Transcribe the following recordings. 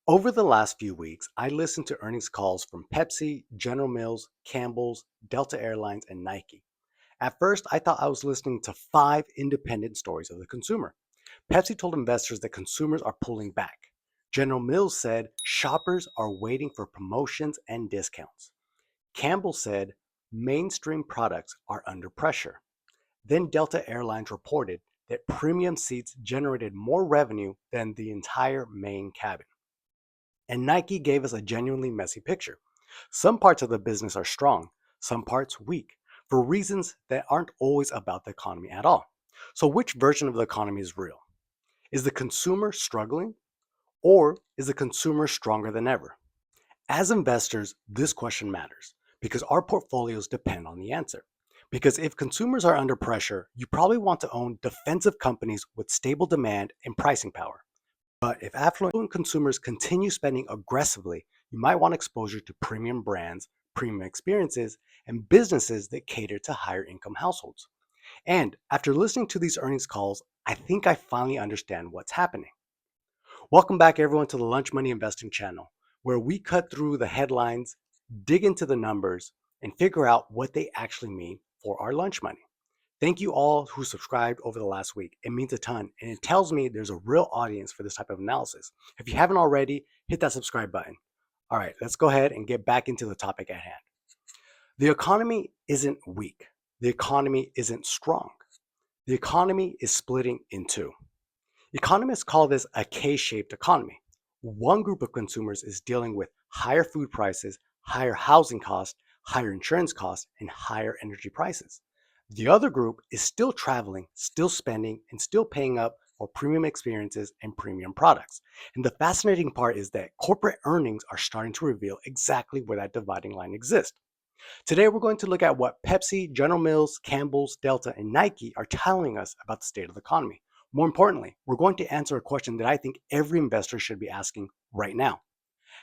Over the last few weeks, I listened to earnings calls from Pepsi, General Mills, Campbell's, Delta Airlines, and Nike. At first, I thought I was listening to five independent stories of the consumer. Pepsi told investors that consumers are pulling back. General Mills said shoppers are waiting for promotions and discounts. Campbell said mainstream products are under pressure. Then Delta Airlines reported that premium seats generated more revenue than the entire main cabin. And Nike gave us a genuinely messy picture. Some parts of the business are strong, some parts weak, for reasons that aren't always about the economy at all. So, which version of the economy is real? Is the consumer struggling, or is the consumer stronger than ever? As investors, this question matters because our portfolios depend on the answer. Because if consumers are under pressure, you probably want to own defensive companies with stable demand and pricing power. But if affluent consumers continue spending aggressively, you might want exposure to premium brands, premium experiences, and businesses that cater to higher income households. And after listening to these earnings calls, I think I finally understand what's happening. Welcome back, everyone, to the Lunch Money Investing channel, where we cut through the headlines, dig into the numbers, and figure out what they actually mean for our lunch money. Thank you all who subscribed over the last week. It means a ton, and it tells me there's a real audience for this type of analysis. If you haven't already, hit that subscribe button. All right, let's go ahead and get back into the topic at hand. The economy isn't weak. The economy isn't strong. The economy is splitting in two. Economists call this a K-shaped economy. One group of consumers is dealing with higher food prices, higher housing costs, higher insurance costs, and higher energy prices. The other group is still traveling, still spending, and still paying up for premium experiences and premium products. And the fascinating part is that corporate earnings are starting to reveal exactly where that dividing line exists. Today, we're going to look at what Pepsi, General Mills, Campbell's, Delta, and Nike are telling us about the state of the economy. More importantly, we're going to answer a question that I think every investor should be asking right now.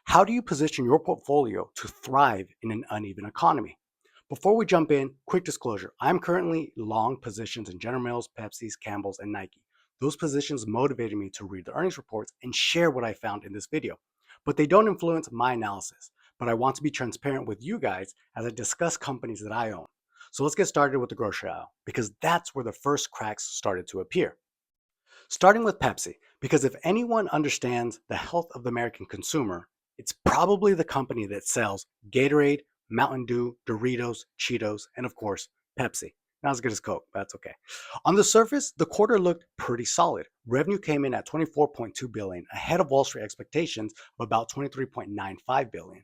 How do you position your portfolio to thrive in an uneven economy? Before we jump in, quick disclosure. I'm currently long positions in General Mills, Pepsi's, Campbell's, and Nike. Those positions motivated me to read the earnings reports and share what I found in this video. But they don't influence my analysis. But I want to be transparent with you guys as I discuss companies that I own. So let's get started with the grocery aisle, because that's where the first cracks started to appear. Starting with Pepsi, because if anyone understands the health of the American consumer, it's probably the company that sells Gatorade, Mountain Dew, Doritos, Cheetos, and of course, Pepsi. Not as good as Coke, but that's okay. On the surface, the quarter looked pretty solid. Revenue came in at 24.2 billion, ahead of Wall Street expectations of about 23.95 billion.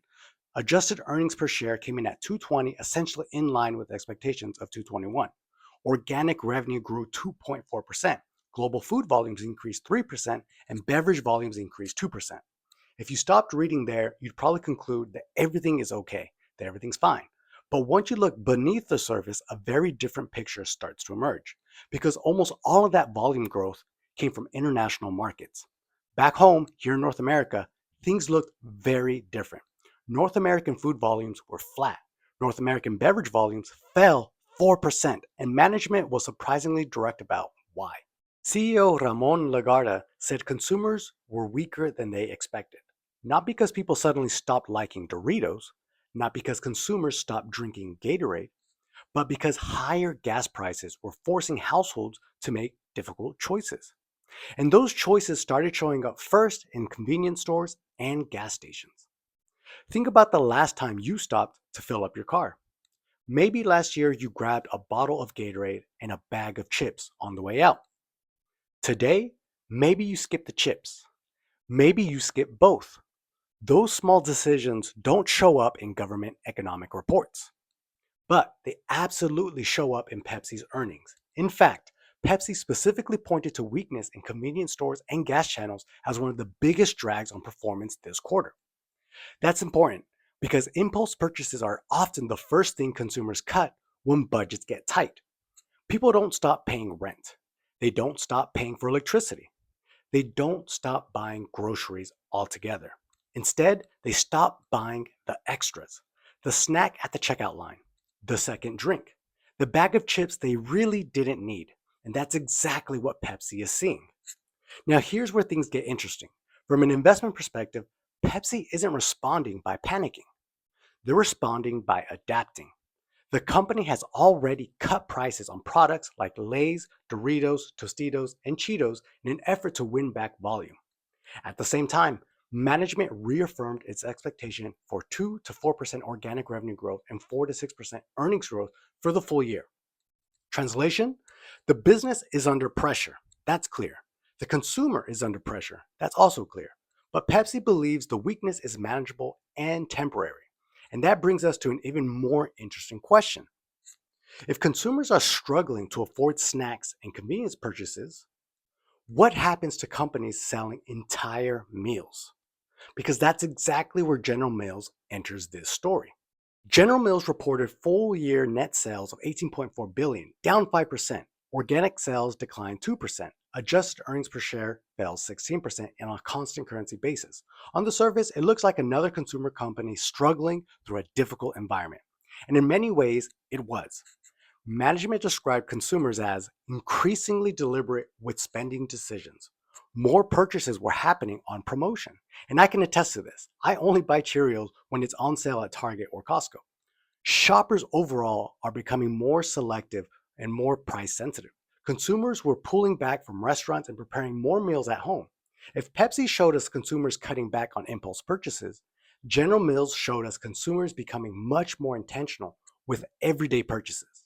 Adjusted earnings per share came in at 220, essentially in line with expectations of 221. Organic revenue grew 2.4%. Global food volumes increased 3%, and beverage volumes increased 2%. If you stopped reading there, you'd probably conclude that everything is okay, that everything's fine. But once you look beneath the surface, a very different picture starts to emerge, because almost all of that volume growth came from international markets. Back home, here in North America, things looked very different. North American food volumes were flat. North American beverage volumes fell 4%, and management was surprisingly direct about why. CEO Ramon Lagarde said consumers were weaker than they expected. Not because people suddenly stopped liking Doritos, not because consumers stopped drinking Gatorade, but because higher gas prices were forcing households to make difficult choices. And those choices started showing up first in convenience stores and gas stations. Think about the last time you stopped to fill up your car. Maybe last year you grabbed a bottle of Gatorade and a bag of chips on the way out. Today, maybe you skip the chips. Maybe you skip both. Those small decisions don't show up in government economic reports, but they absolutely show up in Pepsi's earnings. In fact, Pepsi specifically pointed to weakness in convenience stores and gas channels as one of the biggest drags on performance this quarter. That's important because impulse purchases are often the first thing consumers cut when budgets get tight. People don't stop paying rent. They don't stop paying for electricity. They don't stop buying groceries altogether. Instead, they stop buying the extras, the snack at the checkout line, the second drink, the bag of chips they really didn't need. And that's exactly what Pepsi is seeing. Now, here's where things get interesting. From an investment perspective, Pepsi isn't responding by panicking, they're responding by adapting. The company has already cut prices on products like Lay's, Doritos, Tostitos, and Cheetos in an effort to win back volume. At the same time, management reaffirmed its expectation for 2 to 4% organic revenue growth and 4 to 6% earnings growth for the full year. Translation: the business is under pressure. That's clear. The consumer is under pressure. That's also clear. But Pepsi believes the weakness is manageable and temporary. And that brings us to an even more interesting question. If consumers are struggling to afford snacks and convenience purchases, what happens to companies selling entire meals? Because that's exactly where General Mills enters this story. General Mills reported full-year net sales of 18.4 billion, down 5%. Organic sales declined 2%. Adjusted earnings per share fell 16% and on a constant currency basis. On the surface, it looks like another consumer company struggling through a difficult environment. And in many ways, it was. Management described consumers as increasingly deliberate with spending decisions. More purchases were happening on promotion. And I can attest to this. I only buy Cheerios when it's on sale at Target or Costco. Shoppers overall are becoming more selective and more price sensitive. Consumers were pulling back from restaurants and preparing more meals at home. If Pepsi showed us consumers cutting back on impulse purchases, General Mills showed us consumers becoming much more intentional with everyday purchases.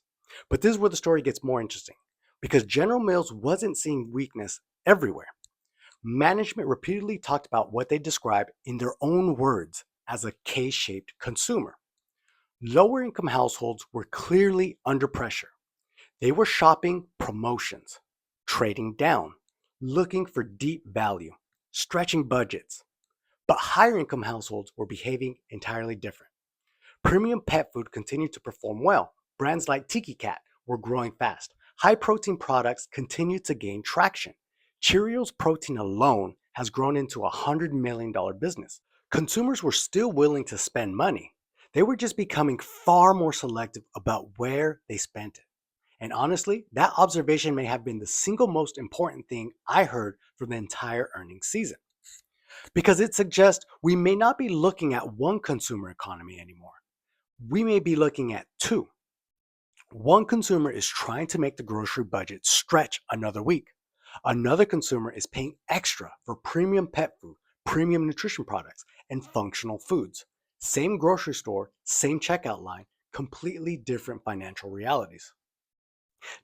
But this is where the story gets more interesting because General Mills wasn't seeing weakness everywhere. Management repeatedly talked about what they described in their own words as a K shaped consumer. Lower income households were clearly under pressure. They were shopping promotions, trading down, looking for deep value, stretching budgets. But higher income households were behaving entirely different. Premium pet food continued to perform well. Brands like Tiki Cat were growing fast. High protein products continued to gain traction. Cheerios protein alone has grown into a $100 million business. Consumers were still willing to spend money. They were just becoming far more selective about where they spent it. And honestly, that observation may have been the single most important thing I heard from the entire earnings season. Because it suggests we may not be looking at one consumer economy anymore. We may be looking at two. One consumer is trying to make the grocery budget stretch another week. Another consumer is paying extra for premium pet food, premium nutrition products, and functional foods. Same grocery store, same checkout line, completely different financial realities.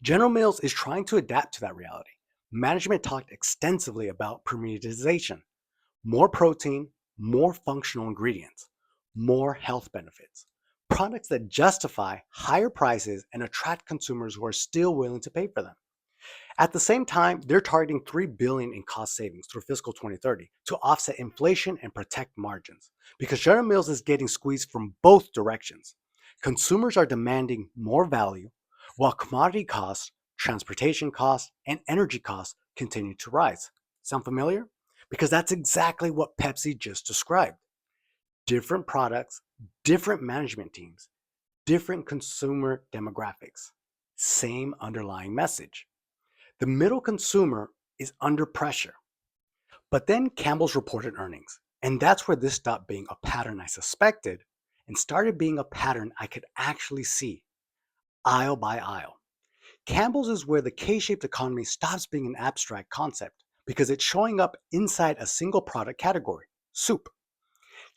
General Mills is trying to adapt to that reality. Management talked extensively about premiumization, more protein, more functional ingredients, more health benefits, products that justify higher prices and attract consumers who are still willing to pay for them. At the same time, they're targeting $3 billion in cost savings through fiscal 2030 to offset inflation and protect margins. Because General Mills is getting squeezed from both directions. Consumers are demanding more value, while commodity costs, transportation costs, and energy costs continue to rise. Sound familiar? Because that's exactly what Pepsi just described. Different products, different management teams, different consumer demographics. Same underlying message. The middle consumer is under pressure. But then Campbell's reported earnings, and that's where this stopped being a pattern I suspected and started being a pattern I could actually see, aisle by aisle. Campbell's is where the K-shaped economy stops being an abstract concept because it's showing up inside a single product category, soup.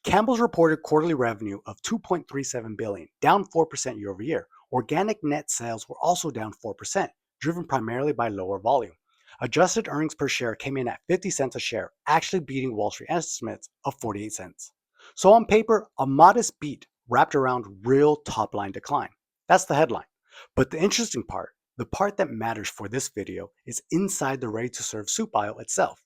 Campbell's reported quarterly revenue of 2.37 billion, down 4% year over year. Organic net sales were also down 4%, driven primarily by lower volume. Adjusted earnings per share came in at 50 cents a share, actually beating Wall Street estimates of 48 cents. So on paper, a modest beat wrapped around real top-line decline. That's the headline. But the interesting part, the part that matters for this video, is inside the ready-to-serve soup aisle itself.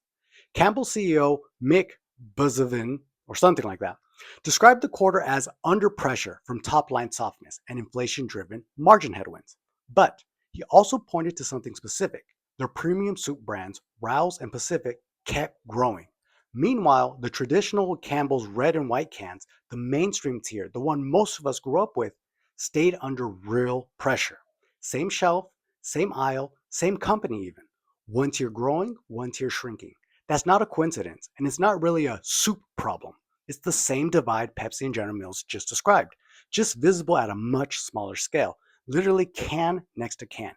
Campbell CEO Mick Buzovin, or something like that, described the quarter as under pressure from top-line softness and inflation-driven margin headwinds. But he also pointed to something specific. Their premium soup brands, Rouse and Pacific, kept growing. Meanwhile, the traditional Campbell's red and white cans, the mainstream tier, the one most of us grew up with, stayed under real pressure. Same shelf, same aisle, same company even. One tier growing, one tier shrinking. That's not a coincidence, and it's not really a soup problem. It's the same divide Pepsi and General Mills just described, just visible at a much smaller scale, literally can next to can.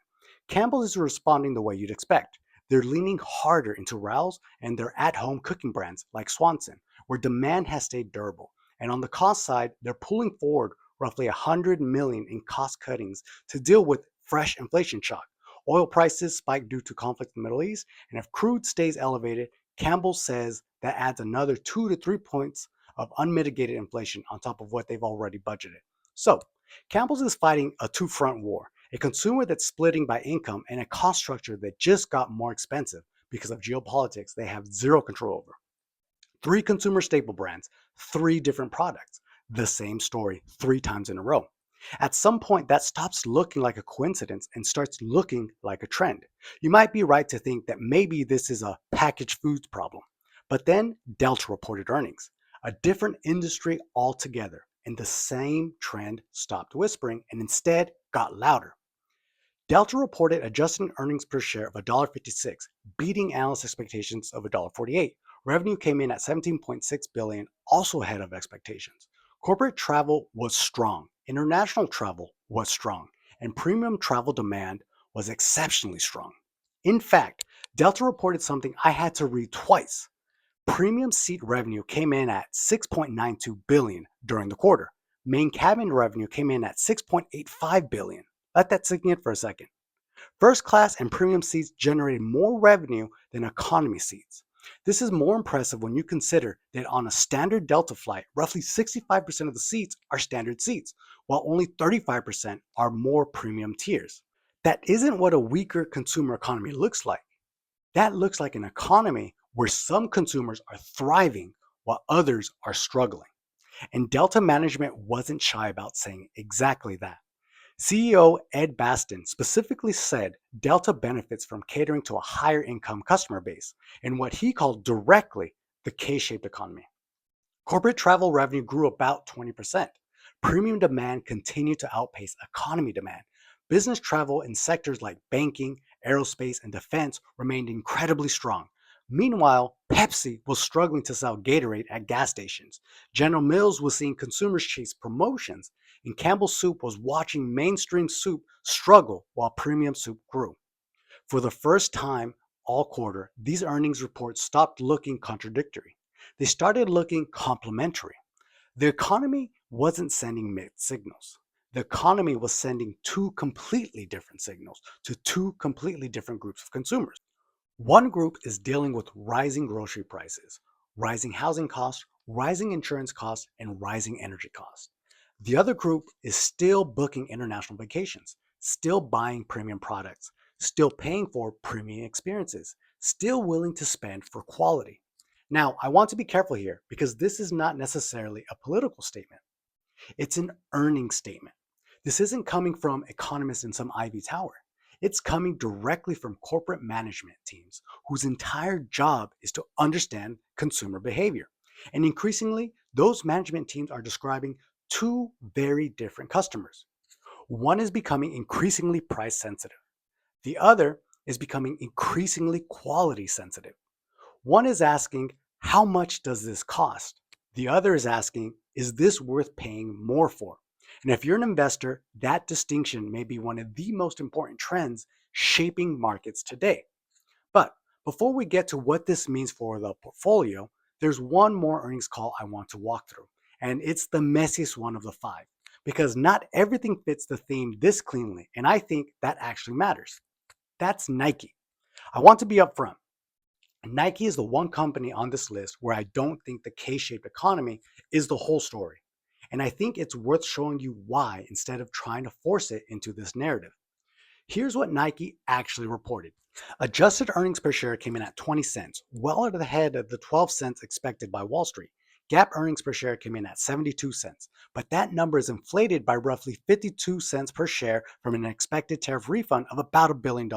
Campbell is responding the way you'd expect. They're leaning harder into Rouse and their at-home cooking brands like Swanson, where demand has stayed durable. And on the cost side, they're pulling forward roughly 100 million in cost cuttings to deal with fresh inflation shock. Oil prices spike due to conflict in the Middle East, and if crude stays elevated, Campbell says that adds another 2 to 3 points of unmitigated inflation on top of what they've already budgeted. So, Campbell's is fighting a two-front war, a consumer that's splitting by income and a cost structure that just got more expensive because of geopolitics they have zero control over. Three consumer staple brands, three different products, the same story three times in a row. At some point, that stops looking like a coincidence and starts looking like a trend. You might be right to think that maybe this is a packaged foods problem. But then Delta reported earnings, a different industry altogether, and the same trend stopped whispering and instead got louder. Delta reported adjusted earnings per share of $1.56, beating analyst expectations of $1.48. Revenue came in at 17.6 billion, also ahead of expectations. Corporate travel was strong, international travel was strong, and premium travel demand was exceptionally strong. In fact, Delta reported something I had to read twice. Premium seat revenue came in at 6.92 billion during the quarter. Main cabin revenue came in at 6.85 billion. Let that sink in for a second. First class and premium seats generated more revenue than economy seats. This is more impressive when you consider that on a standard Delta flight, roughly 65% of the seats are standard seats, while only 35% are more premium tiers. That isn't what a weaker consumer economy looks like. That looks like an economy where some consumers are thriving while others are struggling. And Delta management wasn't shy about saying exactly that. CEO Ed Baston specifically said Delta benefits from catering to a higher income customer base in what he called directly the K-shaped economy. Corporate travel revenue grew about 20%. Premium demand continued to outpace economy demand. Business travel in sectors like banking, aerospace, and defense remained incredibly strong. Meanwhile, Pepsi was struggling to sell Gatorade at gas stations. General Mills was seeing consumers chase promotions, and Campbell Soup was watching mainstream soup struggle while premium soup grew. For the first time all quarter, these earnings reports stopped looking contradictory. They started looking complementary. The economy wasn't sending mixed signals. The economy was sending two completely different signals to two completely different groups of consumers. One group is dealing with rising grocery prices, rising housing costs, rising insurance costs, and rising energy costs. The other group is still booking international vacations, still buying premium products, still paying for premium experiences, still willing to spend for quality. Now, I want to be careful here because this is not necessarily a political statement. It's an earnings statement. This isn't coming from economists in some Ivy Tower. It's coming directly from corporate management teams whose entire job is to understand consumer behavior. And increasingly, those management teams are describing two very different customers. One is becoming increasingly price sensitive. The other is becoming increasingly quality sensitive. One is asking, how much does this cost? The other is asking, is this worth paying more for? And if you're an investor, that distinction may be one of the most important trends shaping markets today. But before we get to what this means for the portfolio, there's one more earnings call I want to walk through, and it's the messiest one of the five, because not everything fits the theme this cleanly, and I think that actually matters. That's Nike. I want to be upfront. Nike is the one company on this list where I don't think the K-shaped economy is the whole story. And I think it's worth showing you why instead of trying to force it into this narrative. Here's what Nike actually reported. Adjusted earnings per share came in at 20 cents, well ahead of the 12 cents expected by Wall Street. GAAP earnings per share came in at 72 cents, but that number is inflated by roughly 52 cents per share from an expected tariff refund of about $1 billion.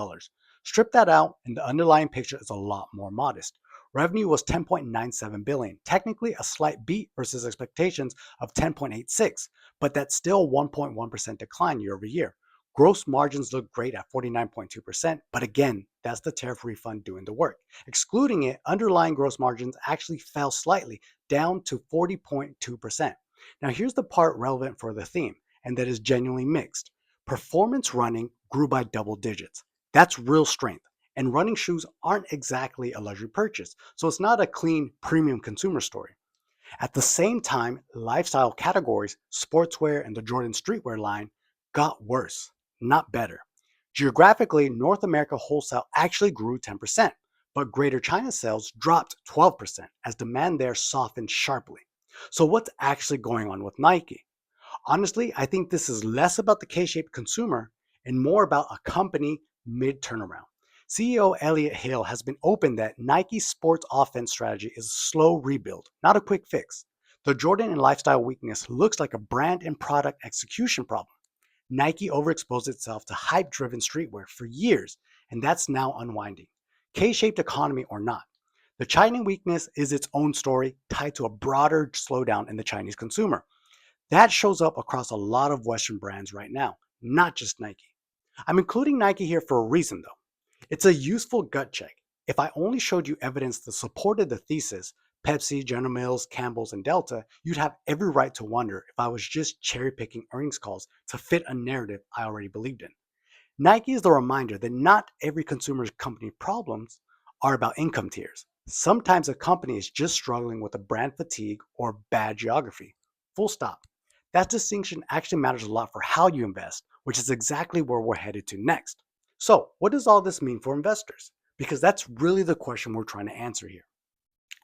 Strip that out, and the underlying picture is a lot more modest. Revenue was 10.97 billion, technically a slight beat versus expectations of 10.86, but that's still 1.1% decline year over year. Gross margins look great at 49.2%, but again, that's the tariff refund doing the work. Excluding it, underlying gross margins actually fell slightly, down to 40.2%. Now, here's the part relevant for the theme, and that is genuinely mixed. Performance running grew by double digits. That's real strength. And running shoes aren't exactly a luxury purchase, so it's not a clean premium consumer story. At the same time, lifestyle categories, sportswear, and the Jordan streetwear line got worse, not better. Geographically, North America wholesale actually grew 10%, but Greater China sales dropped 12% as demand there softened sharply. So, what's actually going on with Nike? Honestly, I think this is less about the K-shaped consumer and more about a company mid-turnaround. CEO Elliott Hill has been open that Nike's sports offense strategy is a slow rebuild, not a quick fix. The Jordan and lifestyle weakness looks like a brand and product execution problem. Nike overexposed itself to hype-driven streetwear for years, and that's now unwinding. K-shaped economy or not. The China weakness is its own story tied to a broader slowdown in the Chinese consumer. That shows up across a lot of Western brands right now, not just Nike. I'm including Nike here for a reason though. It's a useful gut check. If I only showed you evidence that supported the thesis, Pepsi, General Mills, Campbell's, and Delta, you'd have every right to wonder if I was just cherry picking earnings calls to fit a narrative I already believed in. Nike is the reminder that not every consumer company problems are about income tiers. Sometimes a company is just struggling with a brand fatigue or bad geography. Full stop. That distinction actually matters a lot for how you invest, which is exactly where we're headed to next. So, what does all this mean for investors? Because that's really the question we're trying to answer here.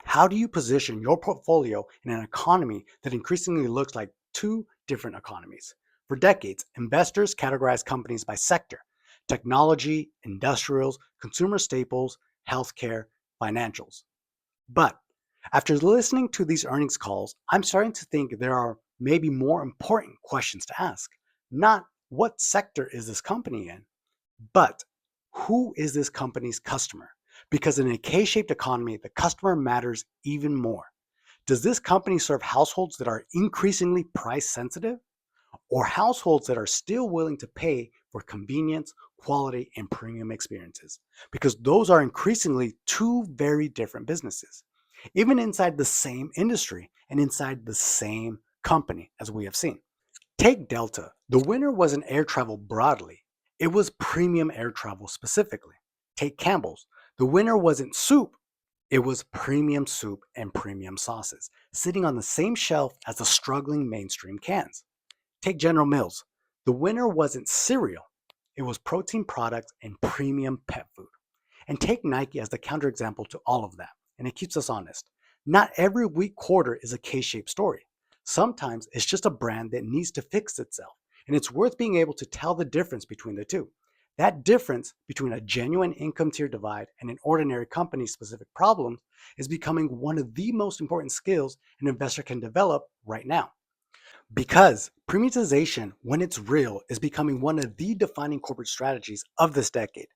How do you position your portfolio in an economy that increasingly looks like two different economies? For decades, investors categorized companies by sector: technology, industrials, consumer staples, healthcare, financials. But after listening to these earnings calls, I'm starting to think there are maybe more important questions to ask. Not what sector is this company in, but who is this company's customer? Because in a K shaped economy, the customer matters even more. Does this company serve households that are increasingly price sensitive, or households that are still willing to pay for convenience, quality, and premium experiences? Because those are increasingly two very different businesses, even inside the same industry and inside the same company, as we have seen. Take Delta. The winner wasn't air travel broadly, it was premium air travel specifically. Take Campbell's. The winner wasn't soup, it was premium soup and premium sauces, sitting on the same shelf as the struggling mainstream cans. Take General Mills. The winner wasn't cereal, it was protein products and premium pet food. And take Nike as the counterexample to all of that, and it keeps us honest. Not every weak quarter is a K-shaped story. Sometimes it's just a brand that needs to fix itself, and it's worth being able to tell the difference between the two. That difference between a genuine income tier divide and an ordinary company specific problem is becoming one of the most important skills an investor can develop right now. Because premiumization, when it's real, is becoming one of the defining corporate strategies of this decade.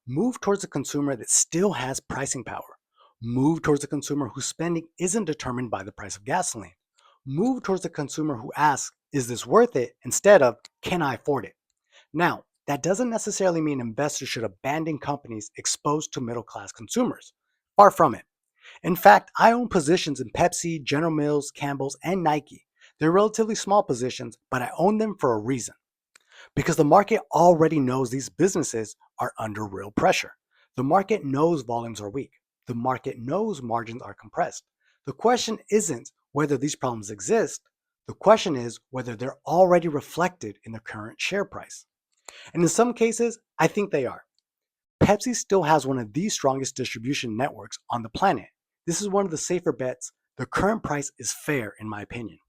Move towards a consumer that still has pricing power. Move towards a consumer whose spending isn't determined by the price of gasoline. Move towards a consumer who asks, is this worth it? Instead of, can I afford it? Now, that doesn't necessarily mean investors should abandon companies exposed to middle class consumers. Far from it. In fact, I own positions in Pepsi, General Mills, Campbell's, and Nike. They're relatively small positions, but I own them for a reason. Because the market already knows these businesses are under real pressure. The market knows volumes are weak. The market knows margins are compressed. The question isn't whether these problems exist. The question is whether they're already reflected in the current share price. And in some cases, I think they are. Pepsi still has one of the strongest distribution networks on the planet. This is one of the safer bets. The current price is fair, in my opinion.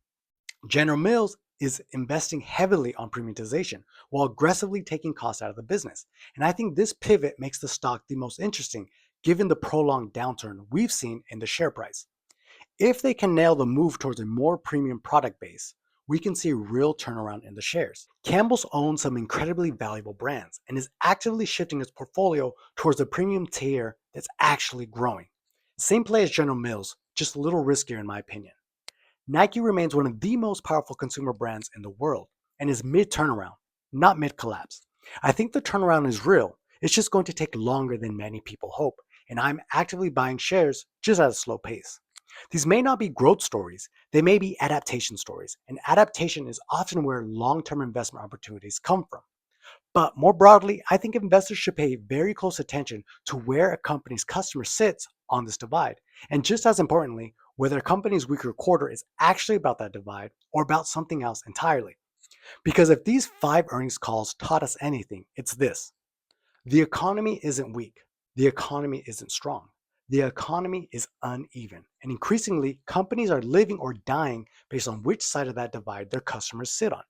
General Mills is investing heavily on premiumization while aggressively taking costs out of the business. And I think this pivot makes the stock the most interesting given the prolonged downturn we've seen in the share price. If they can nail the move towards a more premium product base, we can see a real turnaround in the shares. Campbell's owns some incredibly valuable brands and is actively shifting its portfolio towards a premium tier that's actually growing. Same play as General Mills, just a little riskier in my opinion. Nike remains one of the most powerful consumer brands in the world and is mid turnaround, not mid collapse. I think the turnaround is real. It's just going to take longer than many people hope, and I'm actively buying shares just at a slow pace. These may not be growth stories, they may be adaptation stories, and adaptation is often where long term investment opportunities come from. But more broadly, I think investors should pay very close attention to where a company's customer sits on this divide. And just as importantly, whether a company's weaker quarter is actually about that divide or about something else entirely. Because if these five earnings calls taught us anything, it's this: the economy isn't weak, the economy isn't strong. The economy is uneven. And increasingly, companies are living or dying based on which side of that divide their customers sit on.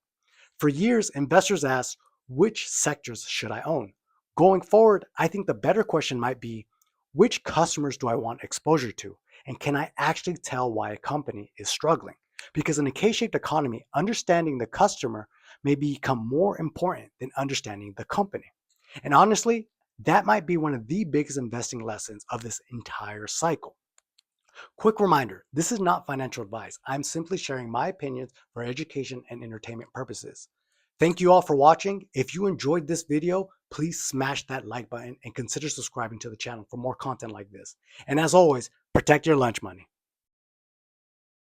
For years, investors asked, which sectors should I own? Going forward, I think the better question might be, which customers do I want exposure to? And can I actually tell why a company is struggling? Because in a K shaped economy, understanding the customer may become more important than understanding the company. And honestly, that might be one of the biggest investing lessons of this entire cycle. Quick reminder, this is not financial advice. I'm simply sharing my opinions for education and entertainment purposes. Thank you all for watching. If you enjoyed this video, please smash that like button and consider subscribing to the channel for more content like this. And as always, protect your lunch money.